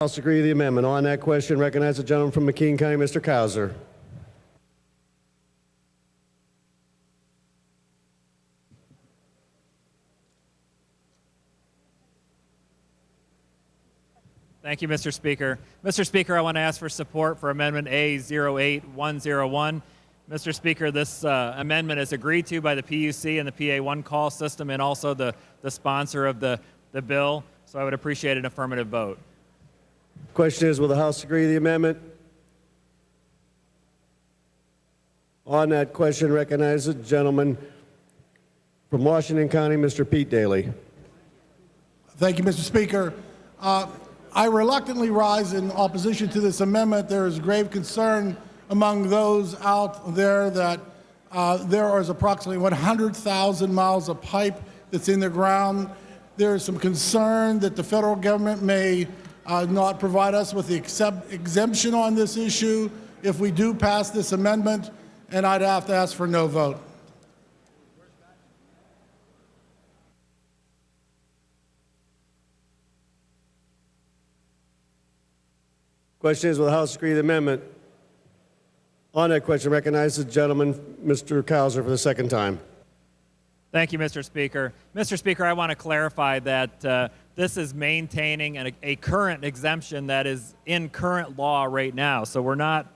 House agree to the amendment. On that question, recognize the gentleman from McKean County, Mr. Cowser. Thank you, Mr. Speaker. Mr. Speaker, I want to ask for support for Amendment A08101. Mr. Speaker, this amendment is agreed to by the PUC and the PA1 call system and also the sponsor of the bill, so I would appreciate an affirmative vote. Question is, will the House agree to the amendment? On that question, recognize the gentleman from Washington County, Mr. Pete Daly. Thank you, Mr. Speaker. I reluctantly rise in opposition to this amendment. There is grave concern among those out there that there is approximately 100,000 miles of pipe that's in the ground. There is some concern that the federal government may not provide us with the exemption on this issue if we do pass this amendment, and I'd have to ask for no vote. Question is, will the House agree to the amendment? On that question, recognize the gentleman, Mr. Cowser, for the second time. Thank you, Mr. Speaker. Mr. Speaker, I want to clarify that this is maintaining a current exemption that is in current law right now. So we're not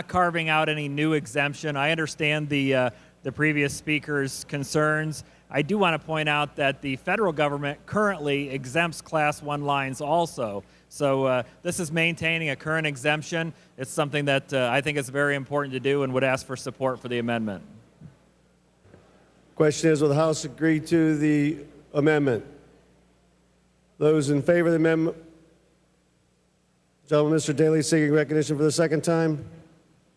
carving out any new exemption. I understand the previous speaker's concerns. I do want to point out that the federal government currently exempts Class 1 lines also. So this is maintaining a current exemption. It's something that I think is very important to do and would ask for support for the amendment. Question is, will the House agree to the amendment? Those in favor of the amendment? Gentleman, Mr. Daly, seeking recognition for the second time.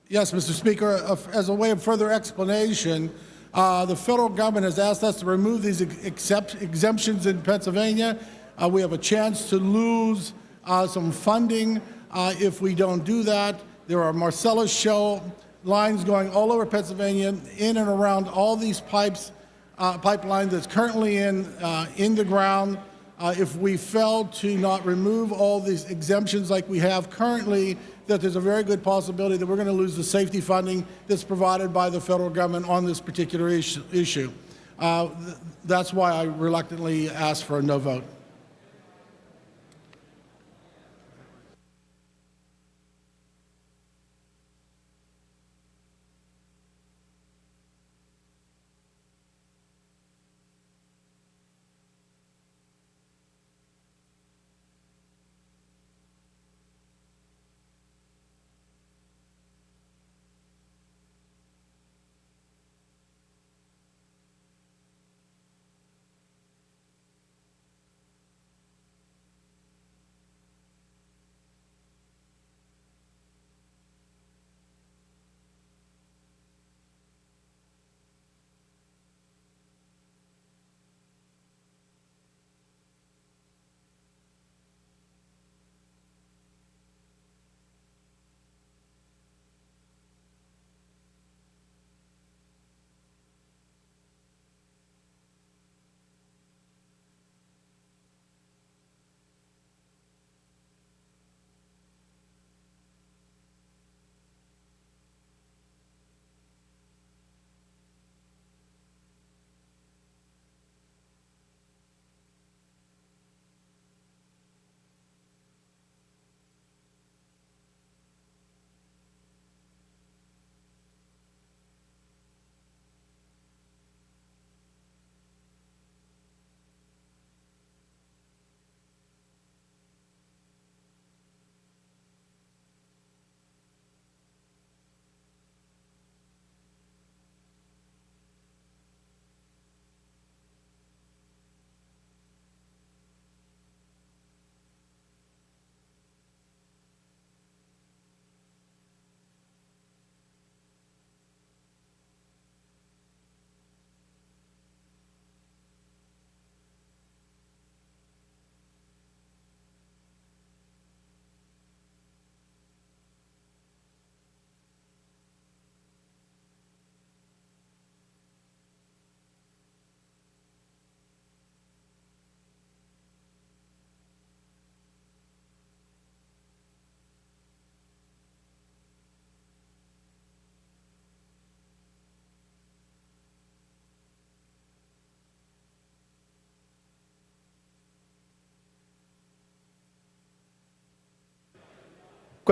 Yes, Mr. Speaker. As a way of further explanation, the federal government has asked us to remove these exemptions in Pennsylvania. We have a chance to lose some funding if we don't do that. There are Marcellus Shale lines going all over Pennsylvania, in and around all these pipelines that's currently in the ground. If we fail to not remove all these exemptions like we have currently, that there's a very good possibility that we're going to lose the safety funding that's provided by the federal government on this particular issue. That's why I reluctantly ask for a no vote.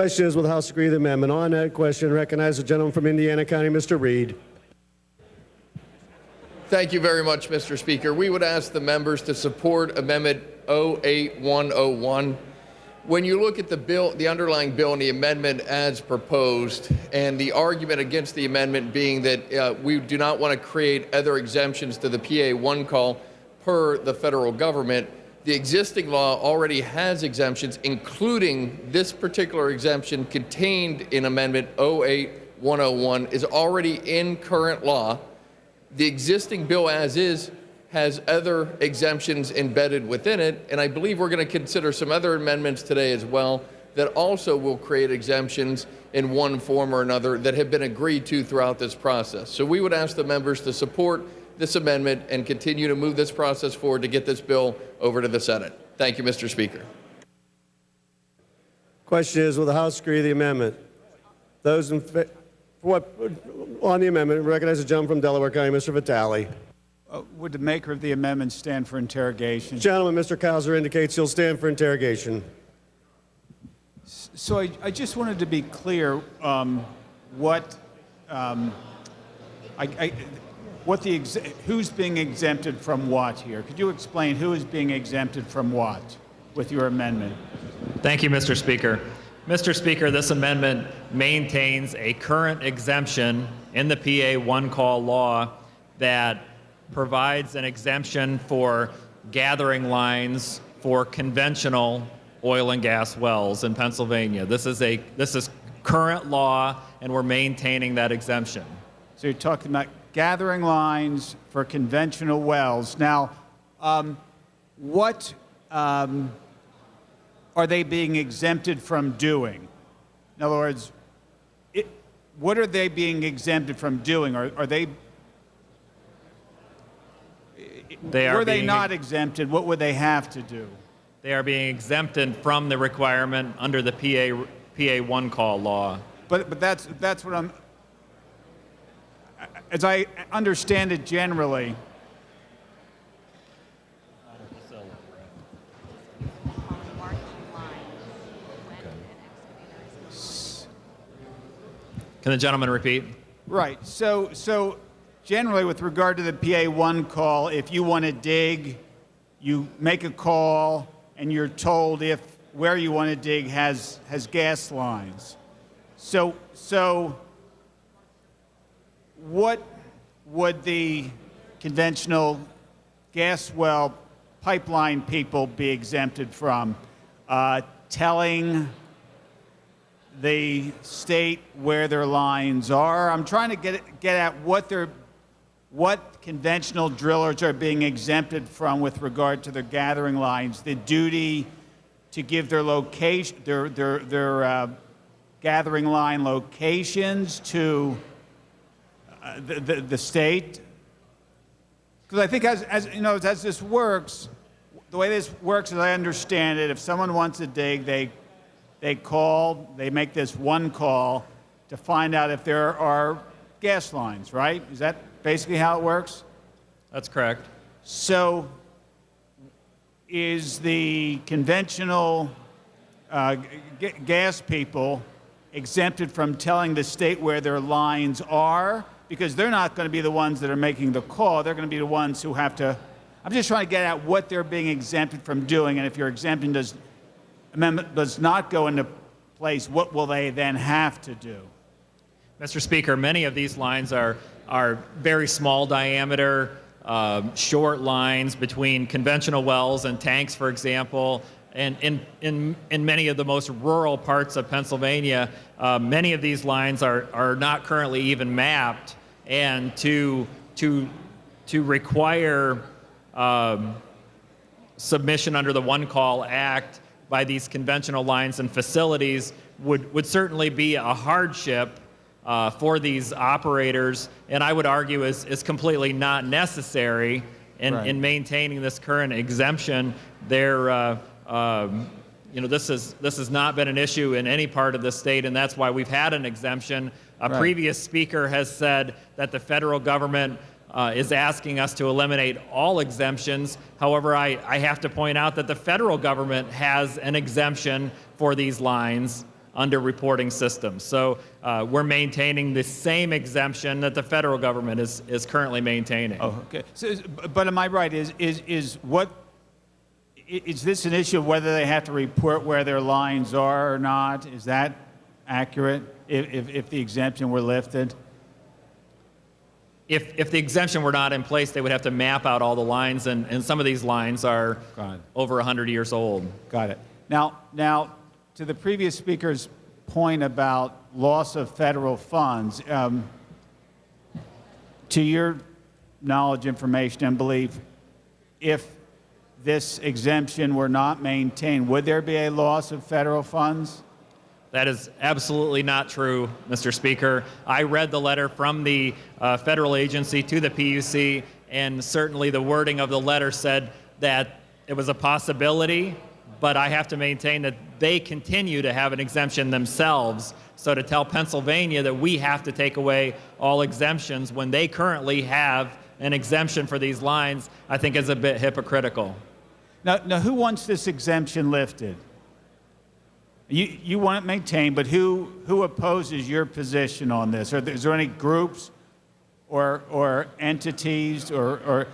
Question is, will the House agree to the amendment? On that question, recognize the gentleman from Indiana County, Mr. Reed. Thank you very much, Mr. Speaker. We would ask the members to support Amendment 08101. When you look at the bill, the underlying bill and the amendment as proposed, and the argument against the amendment being that we do not want to create other exemptions to the PA one call per the federal government, the existing law already has exemptions, including this particular exemption contained in Amendment 08101 is already in current law. The existing bill as is has other exemptions embedded within it, and I believe we're going to consider some other amendments today as well that also will create exemptions in one form or another that have been agreed to throughout this process. So we would ask the members to support this amendment and continue to move this process forward to get this bill over to the Senate. Thank you, Mr. Speaker. Question is, will the House agree to the amendment? Those in on the amendment, recognize the gentleman from Delaware County, Mr. Vitale. Would the maker of the amendment stand for interrogation? Gentleman, Mr. Cowser indicates he'll stand for interrogation. So I just wanted to be clear who's being exempted from what here? Could you explain who is being exempted from what with your amendment? Thank you, Mr. Speaker. Mr. Speaker, this amendment maintains a current exemption in the PA one call law that provides an exemption for gathering lines for conventional oil and gas wells in Pennsylvania. This is current law, and we're maintaining that exemption. So you're talking about gathering lines for conventional wells. Now, what are they being exempted from doing? In other words, what are they being exempted from doing? Are they? Were they not exempted, what would they have to do? They are being exempted from the requirement under the PA one call law. But that's what I'm. As I understand it generally. Can the gentleman repeat? Right. So generally, with regard to the PA1 call, if you want to dig, you make a call, and you're told if where you want to dig has gas lines. So what would the conventional gas well pipeline people be exempted from? Telling the state where their lines are. I'm trying to get at what conventional drillers are being exempted from with regard to their gathering lines. The duty to give their location, their gathering line locations to the state. Because I think as you know, as this works, the way this works, as I understand it, if someone wants to dig, they call, they make this one call to find out if there are gas lines, right? Is that basically how it works? That's correct. So is the conventional gas people exempted from telling the state where their lines are? Because they're not going to be the ones that are making the call. They're going to be the ones who have to. I'm just trying to get at what they're being exempted from doing, and if your exemption amendment does not go into place, what will they then have to do? Mr. Speaker, many of these lines are very small diameter, short lines between conventional wells and tanks, for example. And in many of the most rural parts of Pennsylvania, many of these lines are not currently even mapped. And to require submission under the One Call Act by these conventional lines and facilities would certainly be a hardship for these operators, and I would argue is completely not necessary in maintaining this current exemption. This has not been an issue in any part of the state, and that's why we've had an exemption. A previous speaker has said that the federal government is asking us to eliminate all exemptions. However, I have to point out that the federal government has an exemption for these lines under reporting systems. So we're maintaining the same exemption that the federal government is currently maintaining. Oh, okay. So, but am I right? Is this an issue of whether they have to report where their lines are or not? Is that accurate? If the exemption were lifted? If the exemption were not in place, they would have to map out all the lines, and some of these lines are over 100 years old. Got it. Now, to the previous speaker's point about loss of federal funds, to your knowledge, information, and belief, if this exemption were not maintained, would there be a loss of federal funds? That is absolutely not true, Mr. Speaker. I read the letter from the federal agency to the PUC, and certainly the wording of the letter said that it was a possibility, but I have to maintain that they continue to have an exemption themselves. So to tell Pennsylvania that we have to take away all exemptions when they currently have an exemption for these lines, I think is a bit hypocritical. Now who wants this exemption lifted? You want it maintained, but who opposes your position on this? Is there any groups or entities or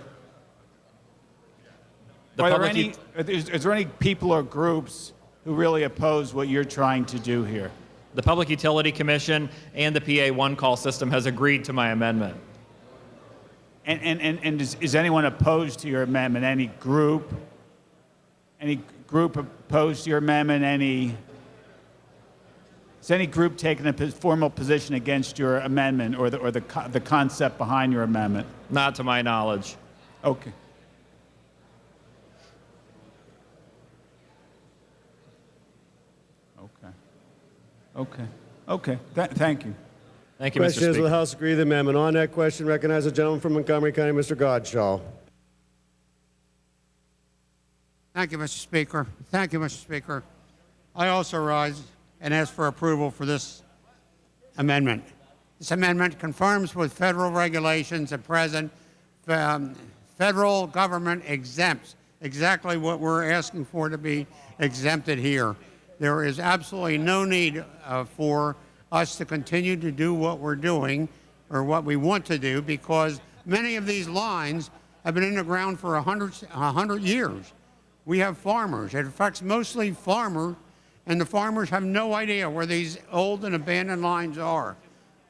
is there any people or groups who really oppose what you're trying to do here? The Public Utility Commission and the PA one-call system has agreed to my amendment. And is anyone opposed to your amendment? Any group opposed to your amendment? Has any group taken a formal position against your amendment or the concept behind your amendment? Not to my knowledge. Okay. Okay. Thank you. Thank you, Mr. Question is, will Speaker. the House agree to the amendment? On that question, recognize the gentleman from Montgomery County, Mr. Godshall. Thank you, Mr. Speaker. Thank you, Mr. Speaker. I also rise and ask for approval for this amendment. This amendment conforms with federal regulations at present. Federal government exempts exactly what we're asking for to be exempted here. There is absolutely no need for us to continue to do what we're doing or what we want to do, because many of these lines have been in the ground for 100 years. We have farmers. It affects mostly farmers, and the farmers have no idea where these old and abandoned lines are.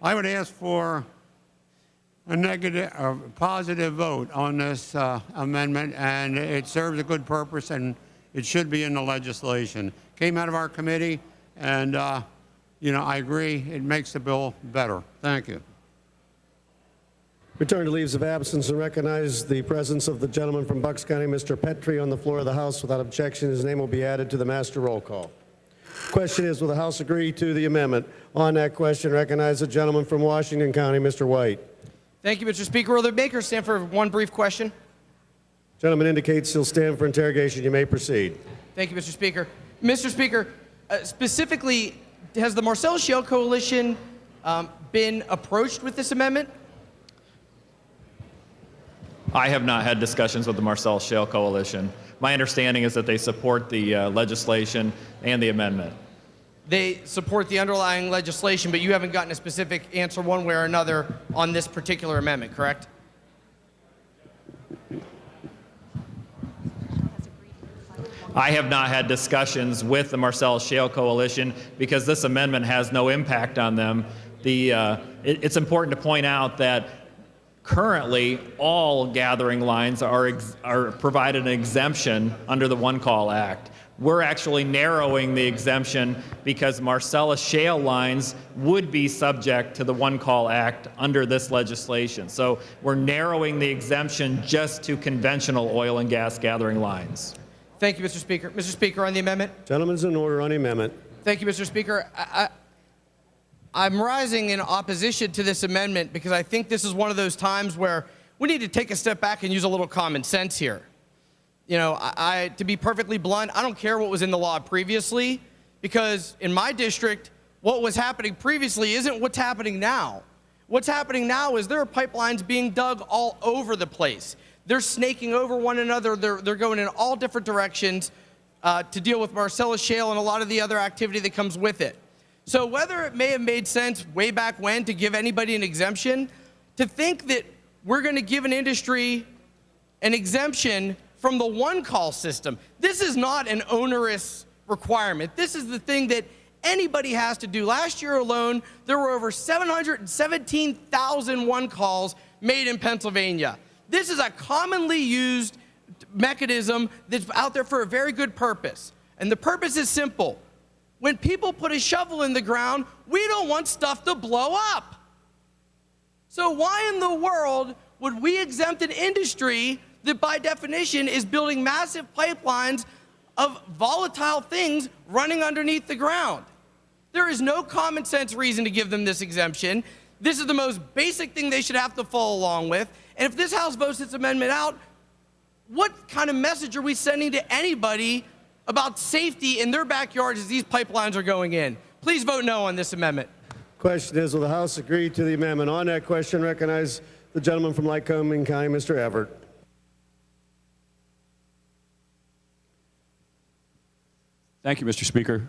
I would ask for a positive vote on this amendment, and it serves a good purpose, and it should be in the legislation. Came out of our committee, and I agree, it makes the bill better. Thank you. Return to leaves of absence and recognize the presence of the gentleman from Bucks County, Mr. Petrie, on the floor of the House. Without objection, his name will be added to the master roll call. Question is, will the House agree to the amendment? On that question, recognize the gentleman from Washington County, Mr. White. Thank you, Mr. Speaker. Will the maker stand for one brief question? Gentleman indicates he'll stand for interrogation. You may proceed. Thank you, Mr. Speaker. Mr. Speaker, specifically, has the Marcellus Shale Coalition been approached with this amendment? I have not had discussions with the Marcellus Shale Coalition. My understanding is that they support the legislation and the amendment. They support the underlying legislation, but you haven't gotten a specific answer one way or another on this particular amendment, correct? I have not had discussions with the Marcellus Shale Coalition because this amendment has no impact on them. It's important to point out that currently all gathering lines are provided an exemption under the One Call Act. We're actually narrowing the exemption because Marcellus Shale lines would be subject to the One Call Act under this legislation. So we're narrowing the exemption just to conventional oil and gas gathering lines. Thank you, Mr. Speaker. Mr. Speaker, on the amendment. Gentleman's in order on the amendment. Thank you, Mr. Speaker. I'm rising in opposition to this amendment because I think this is one of those times where we need to take a step back and use a little common sense here. You know, to be perfectly blunt, I don't care what was in the law previously, because in my district, what was happening previously isn't what's happening now. What's happening now is there are pipelines being dug all over the place. They're snaking over one another. They're going in all different directions to deal with Marcellus Shale and a lot of the other activity that comes with it. So whether it may have made sense way back when to give anybody an exemption, to think that we're going to give an industry an exemption from the one-call system, this is not an onerous requirement. This is the thing that anybody has to do. Last year alone, there were over 717,000 one-calls made in Pennsylvania. This is a commonly used mechanism that's out there for a very good purpose. And the purpose is simple. When people put a shovel in the ground, we don't want stuff to blow up. So why in the world would we exempt an industry that by definition is building massive pipelines of volatile things running underneath the ground? There is no common sense reason to give them this exemption. This is the most basic thing they should have to follow along with. And if this House votes this amendment out, what kind of message are we sending to anybody about safety in their backyards as these pipelines are going in? Please vote no on this amendment. Question is, will the House agree to the amendment? On that question, recognize the gentleman from Lycoming County, Mr. Everett. Thank you, Mr. Speaker.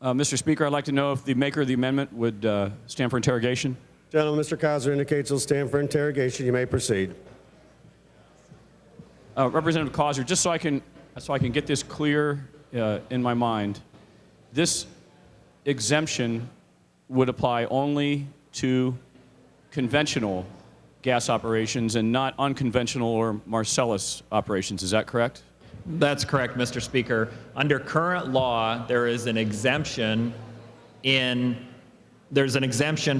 Mr. Speaker, I'd like to know if the maker of the amendment would stand for interrogation. Gentleman, Mr. Cosner indicates he'll stand for interrogation. You may proceed. Representative Causer, just so I can get this clear in my mind, this exemption would apply only to conventional gas operations and not unconventional or Marcellus operations. Is that correct? That's correct, Mr. Speaker. Under current law, there is an exemption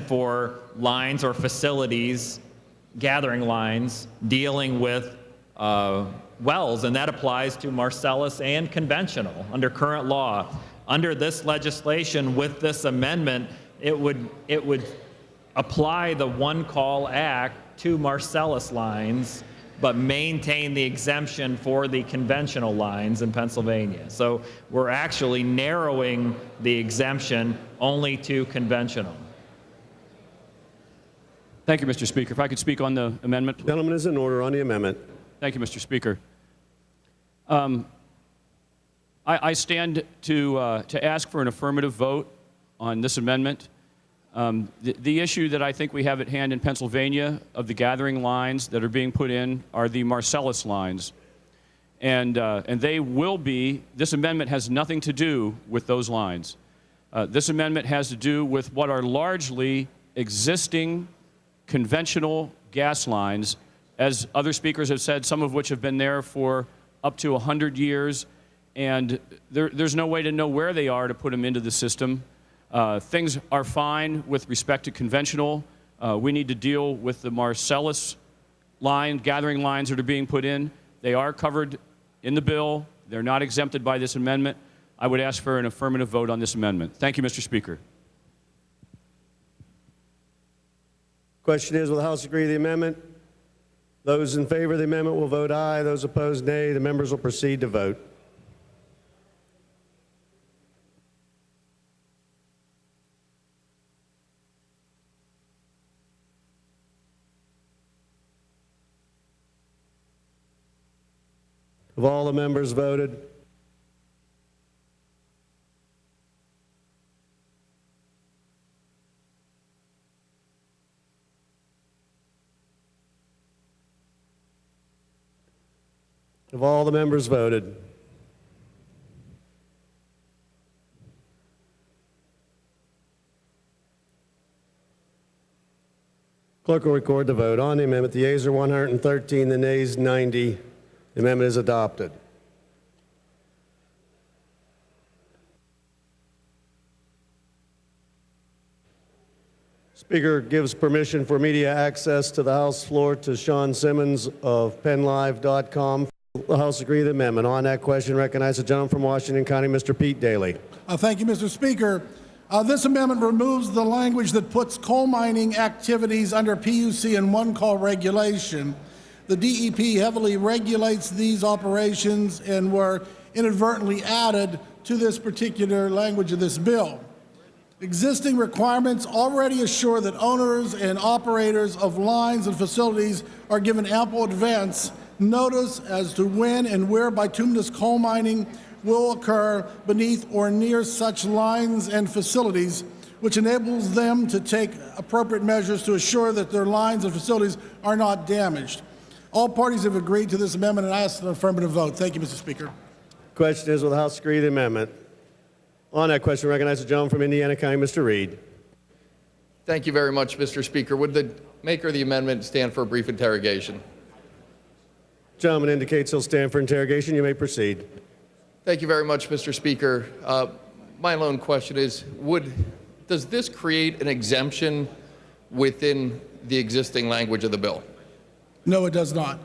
for lines or facilities, gathering lines, dealing with wells, and that applies to Marcellus and conventional under current law. Under this legislation, with this amendment, it would apply the One Call Act to Marcellus lines, but maintain the exemption for the conventional lines in Pennsylvania. So we're actually narrowing the exemption only to conventional. Thank you, Mr. Speaker. If I could speak on the amendment, please. Gentleman is in order on the amendment. Thank you, Mr. Speaker. I stand to ask for an affirmative vote on this amendment. The issue that I think we have at hand in Pennsylvania of the gathering lines that are being put in are the Marcellus lines. And they will be, this amendment has nothing to do with those lines. This amendment has to do with what are largely existing conventional gas lines, as other speakers have said, some of which have been there for up to 100 years, and there's no way to know where they are to put them into the system. Things are fine with respect to conventional. We need to deal with the Marcellus gathering lines that are being put in. They are covered in the bill. They're not exempted by this amendment. I would ask for an affirmative vote on this amendment. Thank you, Mr. Speaker. Question is, will the House agree to the amendment? Those in favor of the amendment will vote aye. Those opposed, nay. The members will proceed to vote. Have all the members voted? Have all the members voted? Clerk will record the vote. On the amendment, the yeas are 113, the nays 90. The amendment is adopted. Speaker gives permission for media access to the House floor to Sean Simmons of PennLive.com. The House agree to the amendment. On that question, recognize the gentleman from Washington County, Mr. Pete Daly. Thank you, Mr. Speaker. This amendment removes the language that puts coal mining activities under PUC and one-call regulation. The DEP heavily regulates these operations and were inadvertently added to this particular language of this bill. Existing requirements already assure that owners and operators of lines and facilities are given ample advance notice as to when and where bituminous coal mining will occur beneath or near such lines and facilities, which enables them to take appropriate measures to assure that their lines and facilities are not damaged. All parties have agreed to this amendment, and I ask an affirmative vote. Thank you, Mr. Speaker. Question is, will the House agree to the amendment? On that question, recognize the gentleman from Indiana County, Mr. Reed. Thank you very much, Mr. Speaker. Would the maker of the amendment stand for a brief interrogation? Gentleman indicates he'll stand for interrogation. You may proceed. Thank you very much, Mr. Speaker. My lone question is, does this create an exemption within the existing language of the bill? No, it does not.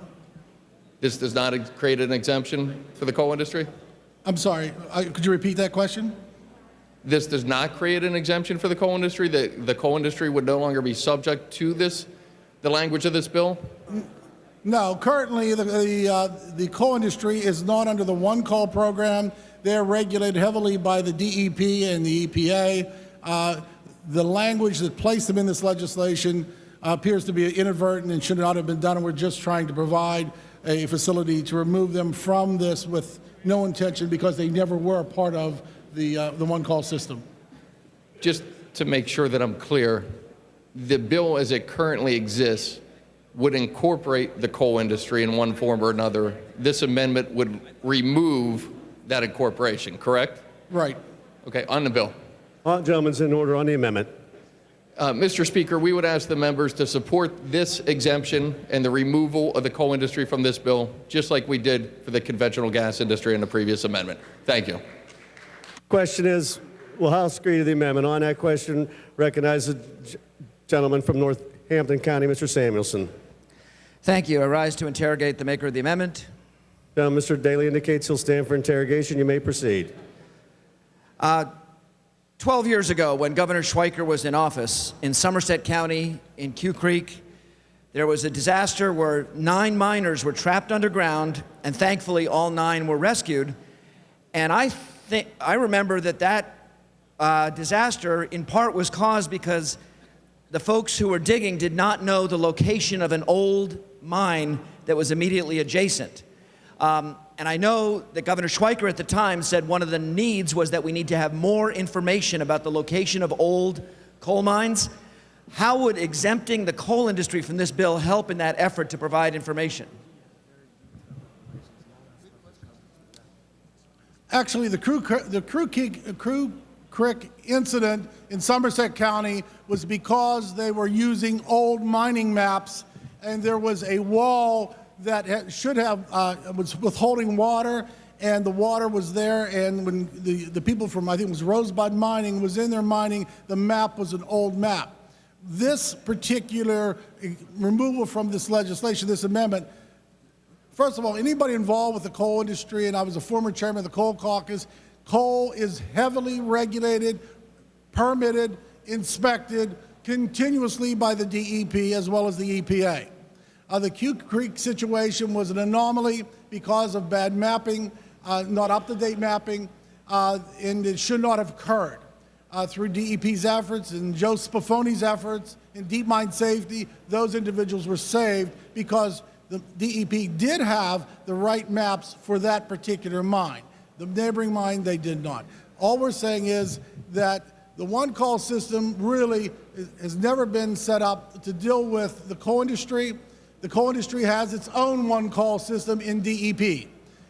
This does not create an exemption for the coal industry? I'm sorry. Could you repeat that question? This does not create an exemption for the coal industry? The coal industry would no longer be subject to the language of this bill? No. Currently, the coal industry is not under the One Call program. They're regulated heavily by the DEP and the EPA. The language that placed them in this legislation appears to be inadvertent and should not have been done, and we're just trying to provide a facility to remove them from this with no intention, because they never were a part of the One Call system. Just to make sure that I'm clear, the bill as it currently exists would incorporate the coal industry in one form or another. This amendment would remove that incorporation, correct? Right. Okay, on the bill. Gentleman's in order on the amendment. Mr. Speaker, we would ask the members to support this exemption and the removal of the coal industry from this bill, just like we did for the conventional gas industry in the previous amendment. Thank you. Question is, will House agree to the amendment? On that question, recognize the gentleman from Northampton County, Mr. Samuelson. Thank you. I rise to interrogate the maker of the amendment. Mr. Daly indicates he'll stand for interrogation. You may proceed. 12 years ago, when Governor Schweiker was in office, in Somerset County, in Q Creek, there was a disaster where 9 miners were trapped underground, and thankfully all 9 were rescued. And I remember that disaster in part was caused because the folks who were digging did not know the location of an old mine that was immediately adjacent. And I know that Governor Schweiker at the time said one of the needs was that we need to have more information about the location of old coal mines. How would exempting the coal industry from this bill help in that effort to provide information? Actually, the Crew Creek incident in Somerset County was because they were using old mining maps, and there was a wall that was withholding water, and the water was there, and when the people from, I think it was Rosebud Mining, was in there mining, the map was an old map. This particular removal from this legislation, this amendment, first of all, anybody involved with the coal industry, and I was a former chairman of the Coal Caucus, coal is heavily regulated, permitted, inspected continuously by the DEP as well as the EPA. The Q Creek situation was an anomaly because of bad mapping, not up-to-date mapping, and it should not have occurred. Through DEP's efforts and Joe Spafoni's efforts in deep mine safety, those individuals were saved because the DEP did have the right maps for that particular mine. The neighboring mine, they did not. All we're saying is that the One Call system really has never been set up to deal with the coal industry. The coal industry has its own One Call system in DEP.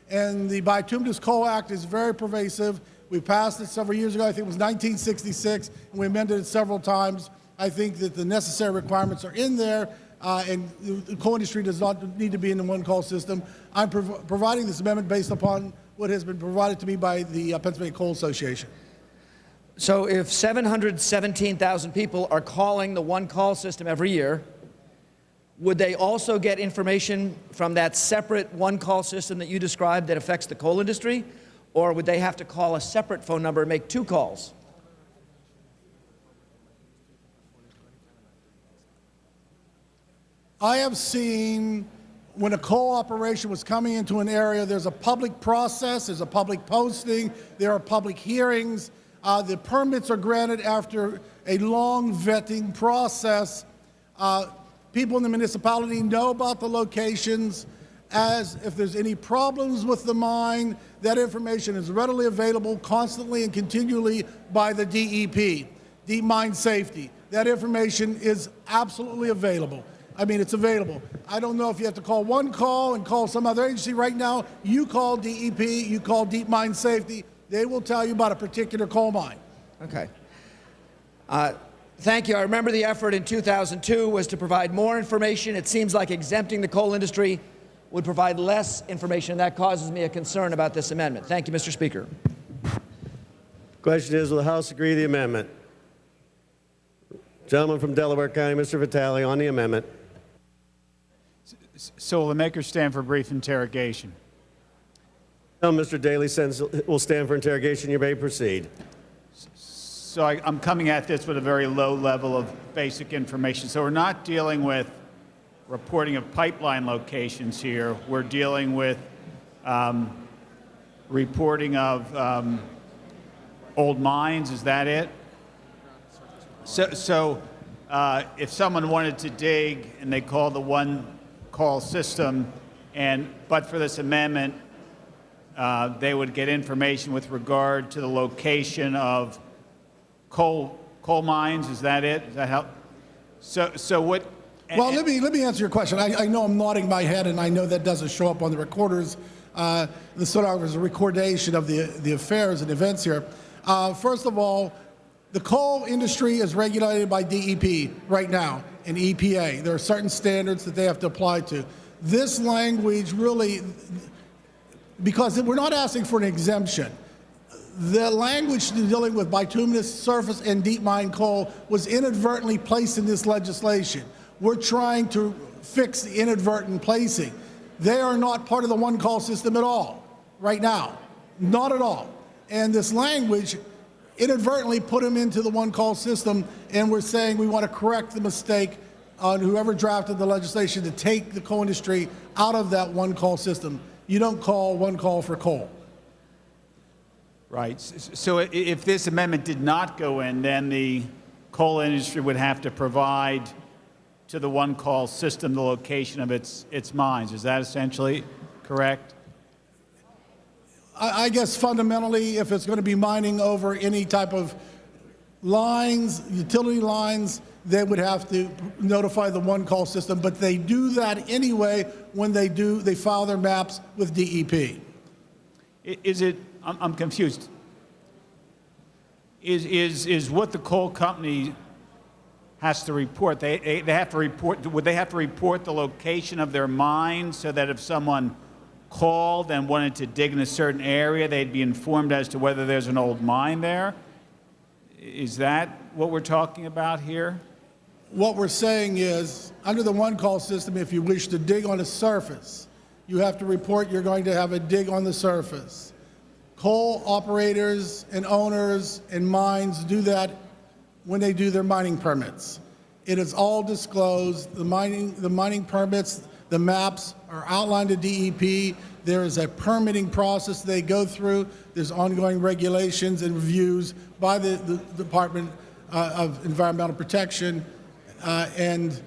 And the Bituminous Coal Act is very pervasive. We passed it several years ago. I think it was 1966, and we amended it several times. I think that the necessary requirements are in there, and the coal industry does not need to be in the One Call system. I'm providing this amendment based upon what has been provided to me by the Pennsylvania Coal Association. So if 717,000 people are calling the One Call system every year, would they also get information from that separate One Call system that you described that affects the coal industry? Or would they have to call a separate phone number and make 2 calls? I have seen when a coal operation was coming into an area, there's a public process, there's a public posting, there are public hearings. The permits are granted after a long vetting process. People in the municipality know about the locations, as if there's any problems with the mine, that information is readily available constantly and continually by the DEP, Deep Mine Safety. That information is absolutely available. I mean, it's available. I don't know if you have to call one call and call some other agency right now. You call DEP, you call Deep Mine Safety. They will tell you about a particular coal mine. Okay. Thank you. I remember the effort in 2002 was to provide more information. It seems like exempting the coal industry would provide less information. That causes me a concern about this amendment. Thank you, Mr. Speaker. Question is, will the House agree to the amendment? Gentleman from Delaware County, Mr. Vitale, on the amendment. So will the maker stand for brief interrogation? No, Mr. Daly will stand for interrogation. You may proceed. So I'm coming at this with a very low level of basic information. So we're not dealing with reporting of pipeline locations here. We're dealing with reporting of old mines. Is that it? So if someone wanted to dig and they call the one call system, but for this amendment, they would get information with regard to the location of coal mines. Is that it? Does that help? So what? Well, let me answer your question. I know I'm nodding my head, and I know that doesn't show up on the recorders. The stenographer's recordation of the affairs and events here. First of all, the coal industry is regulated by DEP right now and EPA. There are certain standards that they have to apply to. This language really, because we're not asking for an exemption. The language dealing with bituminous surface and deep mine coal was inadvertently placed in this legislation. We're trying to fix the inadvertent placing. They are not part of the one call system at all right now, not at all. And this language inadvertently put them into the one call system, and we're saying we want to correct the mistake on whoever drafted the legislation to take the coal industry out of that one call system. You don't call one call for coal. Right. So if this amendment did not go in, then the coal industry would have to provide to the one call system the location of its mines. Is that essentially correct? I guess fundamentally, if it's going to be mining over any type of lines, utility lines, they would have to notify the one call system, but they do that anyway when they file their maps with DEP. Is it, I'm confused. Is what the coal company has to report, they have to report, would they have to report the location of their mine so that if someone called and wanted to dig in a certain area, they'd be informed as to whether there's an old mine there? Is that what we're talking about here? What we're saying is, under the one call system, if you wish to dig on the surface, you have to report you're going to have a dig on the surface. Coal operators and owners and mines do that when they do their mining permits. It is all disclosed. The mining permits, the maps are outlined to DEP. There is a permitting process they go through. There's ongoing regulations and reviews by the Department of Environmental Protection, and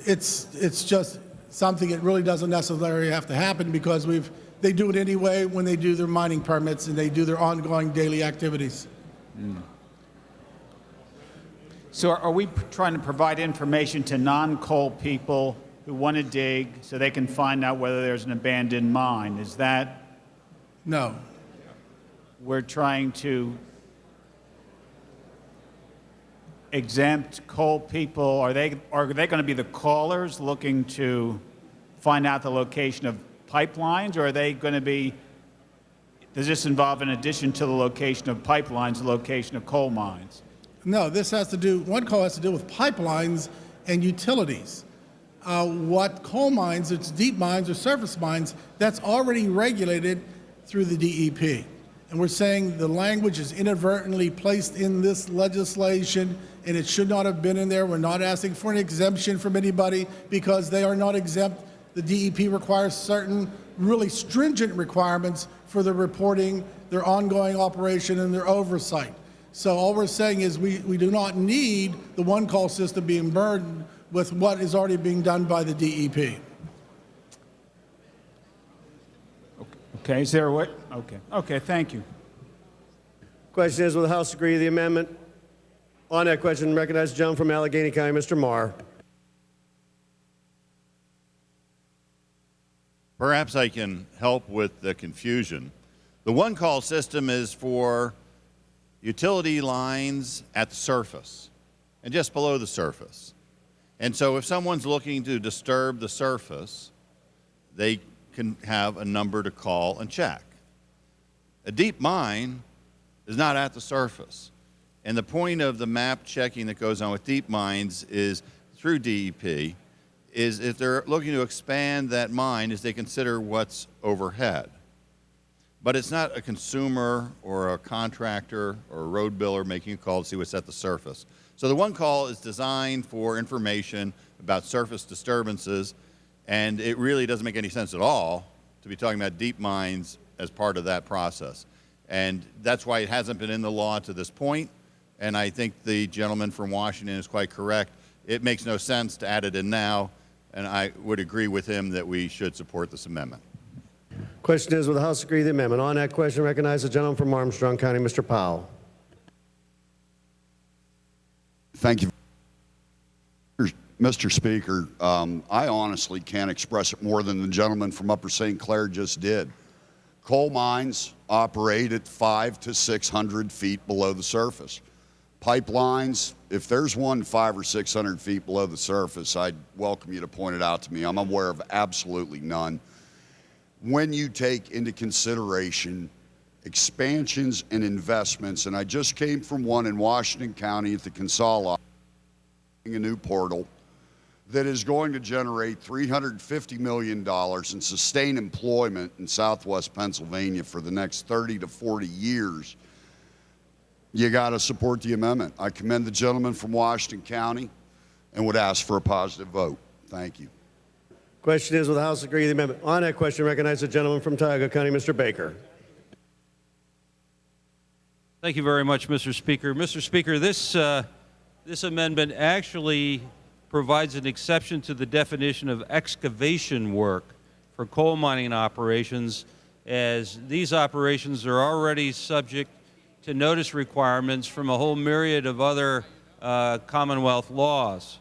it's just something that really doesn't necessarily have to happen because they do it anyway when they do their mining permits and they do their ongoing daily activities. Mm. So are we trying to provide information to non-coal people who want to dig so they can find out whether there's an abandoned mine? Is that? No. We're trying to exempt coal people. Are they going to be the callers looking to find out the location of pipelines, or are they going to be, does this involve, in addition to the location of pipelines, the location of coal mines? No, this has to do, one call has to do with pipelines and utilities. What coal mines, it's deep mines or surface mines, that's already regulated through the DEP. And we're saying the language is inadvertently placed in this legislation and it should not have been in there. We're not asking for an exemption from anybody because they are not exempt. The DEP requires certain really stringent requirements for their reporting, their ongoing operation, and their oversight. So all we're saying is we do not need the one call system being burdened with what is already being done by the DEP. Okay, is there a way? Okay, okay, thank you. Question is, will the House agree to the amendment? On that question, recognize the gentleman from Allegheny County, Mr. Marr. Perhaps I can help with the confusion. The one-call system is for utility lines at the surface and just below the surface. And so if someone's looking to disturb the surface, they can have a number to call and check. A deep mine is not at the surface. And the point of the map checking that goes on with deep mines is through DEP is if they're looking to expand that mine is they consider what's overhead. But it's not a consumer or a contractor or a road builder making a call to see what's at the surface. So the one call is designed for information about surface disturbances, and it really doesn't make any sense at all to be talking about deep mines as part of that process. And that's why it hasn't been in the law to this point, and I think the gentleman from Washington is quite correct. It makes no sense to add it in now, and I would agree with him that we should support this amendment. Question is, will the House agree to the amendment? On that question, recognize the gentleman from Armstrong County, Mr. Powell. Thank you. Mr. Speaker, I honestly can't express it more than the gentleman from Upper St. Clair just did. Coal mines operate at 500 to 600 feet below the surface. Pipelines, if there's one 500 or 600 feet below the surface, I'd welcome you to point it out to me. I'm aware of absolutely none. When you take into consideration expansions and investments, and I just came from one in Washington County at the Consol, a new portal that is going to generate $350 million and sustain employment in Southwest Pennsylvania for the next 30 to 40 years. You got to support the amendment. I commend the gentleman from Washington County and would ask for a positive vote. Thank you. Question is, will the House agree to the amendment? On that question, recognize the gentleman from Tioga County, Mr. Baker. Thank you very much, Mr. Speaker. Mr. Speaker, this amendment actually provides an exception to the definition of excavation work for coal mining operations, as these operations are already subject to notice requirements from a whole myriad of other Commonwealth laws.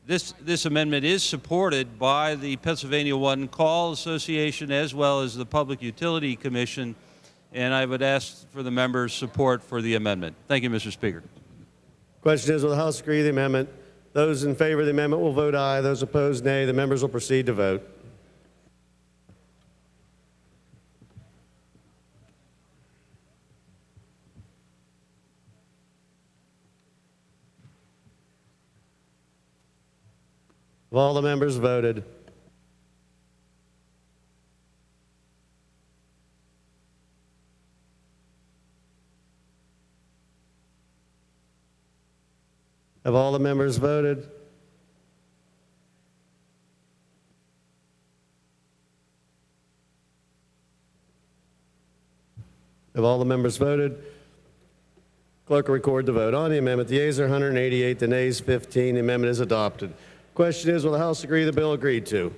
This amendment is supported by the Pennsylvania One Call Association as well as the Public Utility Commission, and I would ask for the members' support for the amendment. Thank you, Mr. Speaker. Question is, will the House agree to the amendment? Those in favor of the amendment will vote aye. Those opposed, nay. The members will proceed to vote. Have all the members voted? Have all the members voted? Have all the members voted? Clerk will record the vote. On the amendment, the yeas are 188, the nays 15. The amendment is adopted. Question is, will the House agree the bill agreed to?